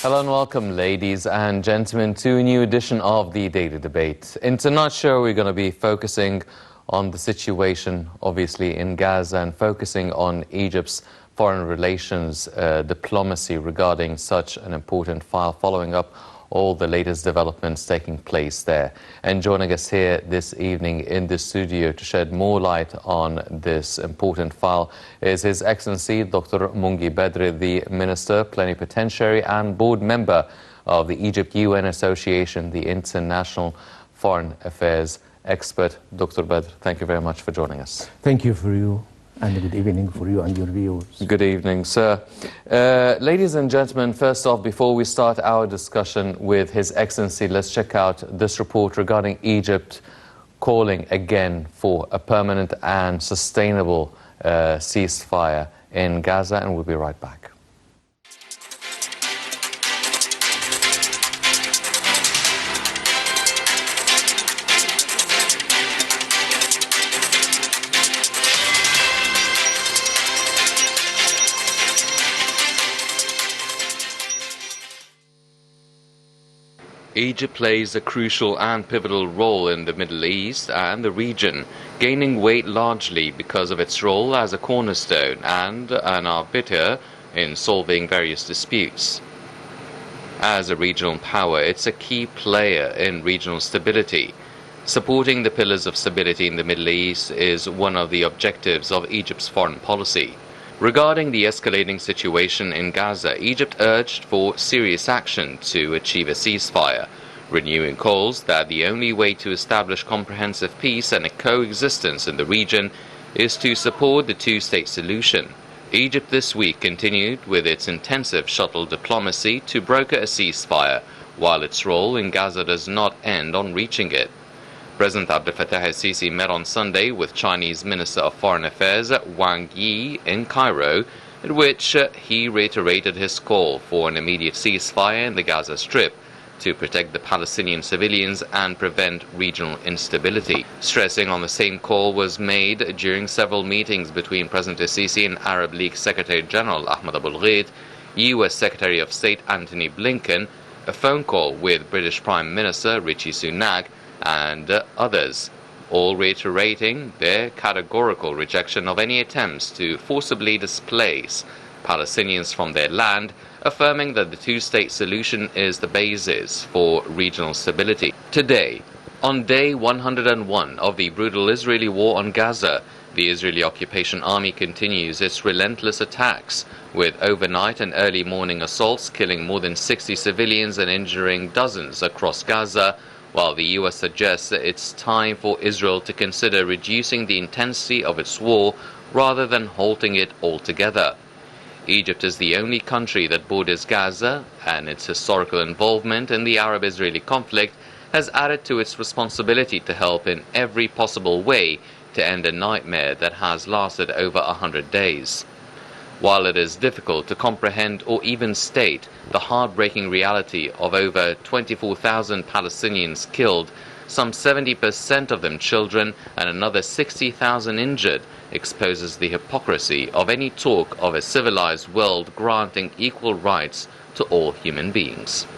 Hello and welcome, ladies and gentlemen, to a new edition of the Daily Debate. In tonight's show, we're going to be focusing on the situation, obviously, in Gaza and focusing on Egypt's foreign relations diplomacy regarding such an important file, following up all the latest developments taking place there. And joining us here this evening in the studio to shed more light on this important file is His Excellency Dr. Mungi Bedri, the Minister, Plenipotentiary and Board Member of the Egypt-UN Association, the International Foreign Affairs Expert. Dr. Bedri, thank you very much for joining us. Thank you for you. And good evening for you and your viewers. Good evening, sir. Ladies and gentlemen, first off, before we start our discussion with His Excellency, let's check out this report regarding Egypt calling again for a permanent and sustainable ceasefire in Gaza, and we'll be right back. Egypt plays a crucial and pivotal role in the Middle East and the region, gaining weight largely because of its role as a cornerstone and an arbiter in solving various disputes. As a regional power, it's a key player in regional stability. Supporting the pillars of stability in the Middle East is one of the objectives of Egypt's foreign policy. Regarding the escalating situation in Gaza, Egypt urged for serious action to achieve a ceasefire, renewing calls that the only way to establish comprehensive peace and a coexistence in the region is to support the two-state solution. Egypt this week continued with its intensive shuttle diplomacy to broker a ceasefire, while its role in Gaza does not end on reaching it. President Abdel Fattah el-Sisi met on Sunday with Chinese Minister of Foreign Affairs Wang Yi in Cairo, in which he reiterated his call for an immediate ceasefire in the Gaza Strip to protect the Palestinian civilians and prevent regional instability. Stressing on the same call was made during several meetings between President el-Sisi and Arab League Secretary General Ahmed Abul-Gheit, U.S. Secretary of State Antony Blinken, a phone call with British Prime Minister Rishi Sunak, and others, all reiterating their categorical rejection of any attempts to forcibly displace Palestinians from their land, affirming that the two-state solution is the basis for regional stability. Today, on day 101 of the brutal Israeli war on Gaza, the Israeli occupation army continues its relentless attacks, with overnight and early morning assaults killing more than 60 civilians and injuring dozens across Gaza, while the U.S. suggests that it's time for Israel to consider reducing the intensity of its war rather than halting it altogether. Egypt is the only country that borders Gaza, and its historical involvement in the Arab-Israeli conflict has added to its responsibility to help in every possible way to end a nightmare that has lasted over 100 days. While it is difficult to comprehend or even state the heartbreaking reality of over 24,000 Palestinians killed, some 70% of them children, and another 60,000 injured, exposes the hypocrisy of any talk of a civilized world granting equal rights to all human beings.